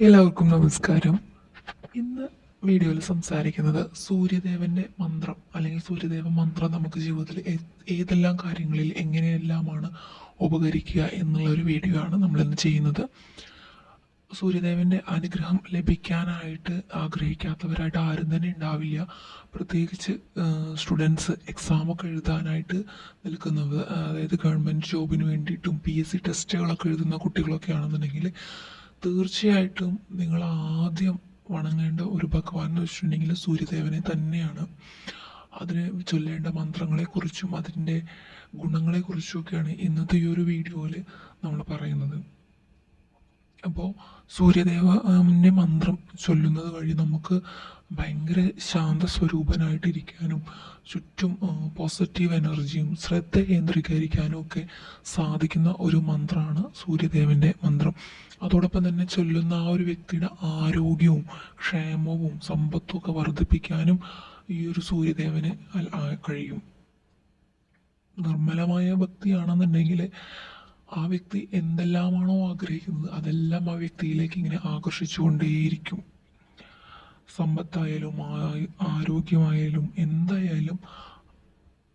എല്ലാവർക്കും നമസ്കാരം. ഇന്ന് വീഡിയോയിൽ സംസാരിക്കുന്നത് സൂര്യദേവന്റെ മന്ത്രം അല്ലെങ്കിൽ സൂര്യദേവ മന്ത്രം നമുക്ക് ജീവിതത്തിൽ ഏതെല്ലാം കാര്യങ്ങളിൽ എങ്ങനെയെല്ലാമാണ് ഉപകരിക്കുക എന്നുള്ള ഒരു വീഡിയോ ആണ് നമ്മളിന്ന് ചെയ്യുന്നത്. സൂര്യദേവന്റെ അനുഗ്രഹം ലഭിക്കാനായിട്ട് ആഗ്രഹിക്കാത്തവരായിട്ട് ആരും തന്നെ ഉണ്ടാവില്ല. പ്രത്യേകിച്ച് സ്റ്റുഡൻസ് എക്സാമൊക്കെ എഴുതാനായിട്ട് നിൽക്കുന്നവർ, അതായത് ഗവൺമെൻറ് ജോബിന് വേണ്ടിയിട്ടും PSC ടെസ്റ്റുകളൊക്കെ എഴുതുന്ന കുട്ടികളൊക്കെ ആണെന്നുണ്ടെങ്കിൽ തീർച്ചയായിട്ടും നിങ്ങൾ ആദ്യം വണങ്ങേണ്ട ഒരു ഭഗവാൻ എന്ന് വെച്ചിട്ടുണ്ടെങ്കിൽ സൂര്യദേവനെ തന്നെയാണ്. അതിന് ചൊല്ലേണ്ട മന്ത്രങ്ങളെക്കുറിച്ചും അതിൻ്റെ ഗുണങ്ങളെക്കുറിച്ചുമൊക്കെയാണ് ഇന്നത്തെ ഈ ഒരു വീഡിയോയിൽ നമ്മൾ പറയുന്നത്. അപ്പോൾ സൂര്യദേവന്റെ മന്ത്രം ചൊല്ലുന്നത് വഴി നമുക്ക് ഭയങ്കര ശാന്ത സ്വരൂപനായിട്ടിരിക്കാനും ചുറ്റും പോസിറ്റീവ് എനർജിയും ശ്രദ്ധ കേന്ദ്രീകരിക്കാനും ഒക്കെ സാധിക്കുന്ന ഒരു മന്ത്രമാണ് സൂര്യദേവന്റെ മന്ത്രം. അതോടൊപ്പം തന്നെ ചൊല്ലുന്ന ആ ഒരു വ്യക്തിയുടെ ആരോഗ്യവും ക്ഷേമവും സമ്പത്തും ഒക്കെ വർദ്ധിപ്പിക്കാനും ഈ ഒരു സൂര്യദേവന് കഴിയും. നിർമ്മലമായ ഭക്തിയാണെന്നുണ്ടെങ്കിൽ ആ വ്യക്തി എന്തെല്ലാമാണോ ആഗ്രഹിക്കുന്നത് അതെല്ലാം ആ വ്യക്തിയിലേക്ക് ഇങ്ങനെ ആകർഷിച്ചുകൊണ്ടേയിരിക്കും. സമ്പത്തായാലും ആരോഗ്യമായാലും എന്തായാലും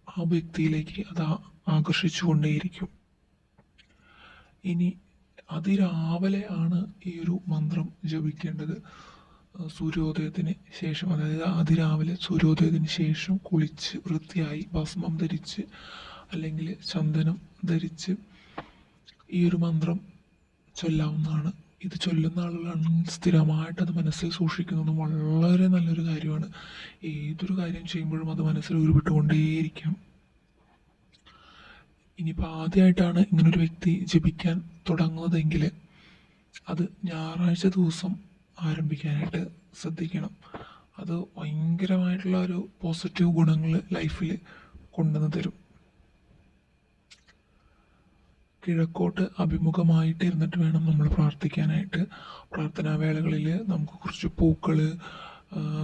ആ വ്യക്തിയിലേക്ക് അത് ആകർഷിച്ചുകൊണ്ടേയിരിക്കും. ഇനി അതിരാവിലെ ആണ് ഈ ഒരു മന്ത്രം ജപിക്കേണ്ടത്. സൂര്യോദയത്തിന് ശേഷം, അതായത് അതിരാവിലെ സൂര്യോദയത്തിന് ശേഷം കുളിച്ച് വൃത്തിയായി ഭസ്മം ധരിച്ച് അല്ലെങ്കിൽ ചന്ദനം ധരിച്ച് ഈ ഒരു മന്ത്രം ചൊല്ലാവുന്നതാണ്. ഇത് ചൊല്ലുന്ന ആളുകളാണെങ്കിൽ സ്ഥിരമായിട്ട് അത് മനസ്സിൽ സൂക്ഷിക്കുന്നത് വളരെ നല്ലൊരു കാര്യമാണ്. ഏതൊരു കാര്യം ചെയ്യുമ്പോഴും അത് മനസ്സിൽ ഉരുവിട്ടുകൊണ്ടേയിരിക്കാം. ഇനിയിപ്പോൾ ആദ്യമായിട്ടാണ് ഇങ്ങനൊരു വ്യക്തി ജപിക്കാൻ തുടങ്ങുന്നതെങ്കിൽ അത് ഞായറാഴ്ച ദിവസം ആരംഭിക്കാനായിട്ട് ശ്രദ്ധിക്കണം. അത് ഭയങ്കരമായിട്ടുള്ള ഒരു പോസിറ്റീവ് ഗുണങ്ങൾ ലൈഫിൽ കൊണ്ടുവന്ന് തരും. കിഴക്കോട്ട് അഭിമുഖമായിട്ട് ഇരുന്നിട്ട് വേണം നമ്മൾ പ്രാർത്ഥിക്കാനായിട്ട്. പ്രാർത്ഥനാ വേളകളിൽ നമുക്ക് കുറച്ച് പൂക്കൾ,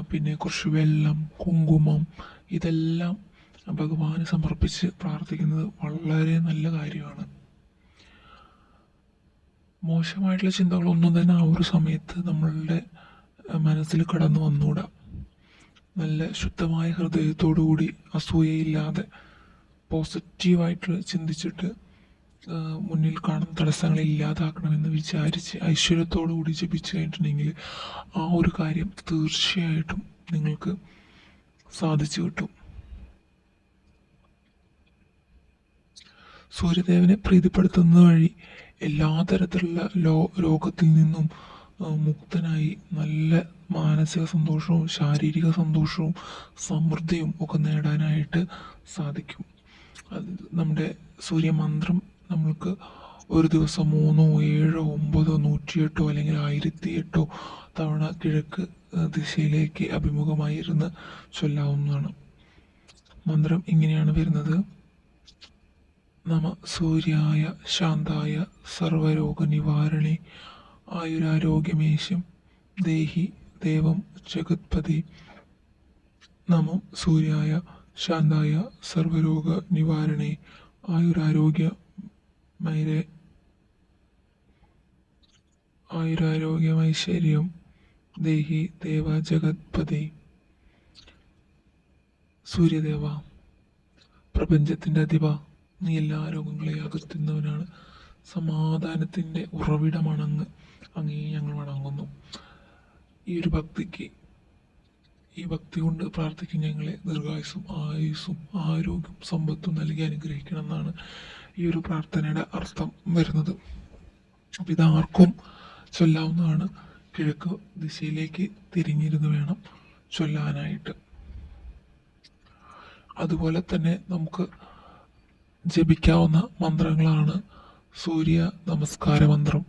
പിന്നെ കുറച്ച് വെള്ളം, കുങ്കുമം, ഇതെല്ലാം ഭഗവാന് സമർപ്പിച്ച് പ്രാർത്ഥിക്കുന്നത് വളരെ നല്ല കാര്യമാണ്. മോശമായിട്ടുള്ള ചിന്തകളൊന്നും തന്നെ ആ ഒരു സമയത്ത് നമ്മളുടെ മനസ്സിൽ കടന്നു വന്നുകൂടാ. നല്ല ശുദ്ധമായ ഹൃദയത്തോടു കൂടി അസൂയയില്ലാതെ പോസിറ്റീവായിട്ട് ചിന്തിച്ചിട്ട് മുന്നിൽ കാണുന്ന തടസ്സങ്ങളെ ഇല്ലാതാക്കണമെന്ന് വിചാരിച്ച് ഐശ്വര്യത്തോടു കൂടി ജപിച്ചു കഴിഞ്ഞിട്ടുണ്ടെങ്കിൽ ആ ഒരു കാര്യം തീർച്ചയായിട്ടും നിങ്ങൾക്ക് സാധിച്ചു കിട്ടും. സൂര്യദേവനെ പ്രീതിപ്പെടുത്തുന്നത് വഴി എല്ലാ തരത്തിലുള്ള രോഗത്തിൽ നിന്നും മുക്തനായി നല്ല മാനസിക സന്തോഷവും ശാരീരിക സന്തോഷവും സമൃദ്ധിയും ഒക്കെ നേടാനായിട്ട് സാധിക്കും. നമ്മുടെ സൂര്യമന്ത്രം നമ്മൾക്ക് ഒരു ദിവസം 3, 7, 9, 108 അല്ലെങ്കിൽ 1008 തവണ കിഴക്ക് ദിശയിലേക്ക് അഭിമുഖമായി ഇരുന്ന് ചൊല്ലാവുന്നതാണ്. മന്ത്രം ഇങ്ങനെയാണ് വരുന്നത്: നമ സൂര്യായ ശാന്തായ സർവരോഗ നിവാരണേ ആയുരാരോഗ്യമേശം ദേഹി ദേവം ജഗത്പതി. നമോ സൂര്യായ ശാന്തായ സർവരോഗ നിവാരണേ ആയുരാരോഗ്യമൈശ്വര്യം ദേഹി ദേവ ജഗത്പതി. സൂര്യദേവ, പ്രപഞ്ചത്തിൻ്റെ അധിപ, നീ എല്ലാ രോഗങ്ങളെയും അകറ്റുന്നവനാണ്. സമാധാനത്തിൻ്റെ ഉറവിടമാണങ്ങ്. അങ്ങേ ഞങ്ങൾ വണങ്ങുന്നു. ഈ ഒരു ഭക്തിക്ക്, ഈ ഭക്തി കൊണ്ട് പ്രാർത്ഥിക്കും ഞങ്ങളെ ദീർഘായുസ്സും ആയുസ്സും ആരോഗ്യം സമ്പത്തും നൽകി അനുഗ്രഹിക്കണം എന്നാണ് ഈ ഒരു പ്രാർത്ഥനയുടെ അർത്ഥം വരുന്നത്. അപ്പം ഇതാർക്കും ചൊല്ലാവുന്നതാണ്. കിഴക്ക് ദിശയിലേക്ക് തിരിഞ്ഞിരുന്ന് വേണം ചൊല്ലാനായിട്ട്. അതുപോലെ തന്നെ നമുക്ക് ജപിക്കാവുന്ന മന്ത്രങ്ങളാണ് സൂര്യ നമസ്കാര മന്ത്രം.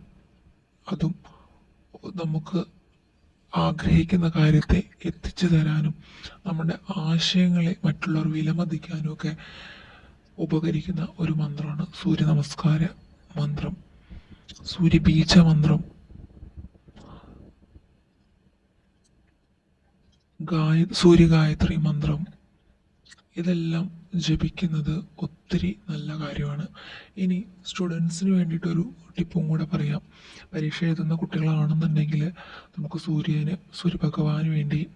അതും നമുക്ക് ആഗ്രഹിക്കുന്ന കാര്യത്തെ എത്തിച്ചു തരാനും നമ്മുടെ ആശയങ്ങളെ മറ്റുള്ളവർ വിലമതിക്കാനും ഒക്കെ ഉപകരിക്കുന്ന ഒരു മന്ത്രമാണ് സൂര്യ നമസ്കാര മന്ത്രം. സൂര്യബീജ മന്ത്രം, സൂര്യഗായത്രി മന്ത്രം, ഇതെല്ലാം ജപിക്കുന്നത് ഒത്തിരി നല്ല കാര്യമാണ്. ഇനി സ്റ്റുഡൻസിന് വേണ്ടിയിട്ടൊരു ടിപ്പും കൂടെ പറയാം. പരീക്ഷ എഴുതുന്ന കുട്ടികളാണെന്നുണ്ടെങ്കിൽ നമുക്ക് സൂര്യഭഗവാന് വേണ്ടി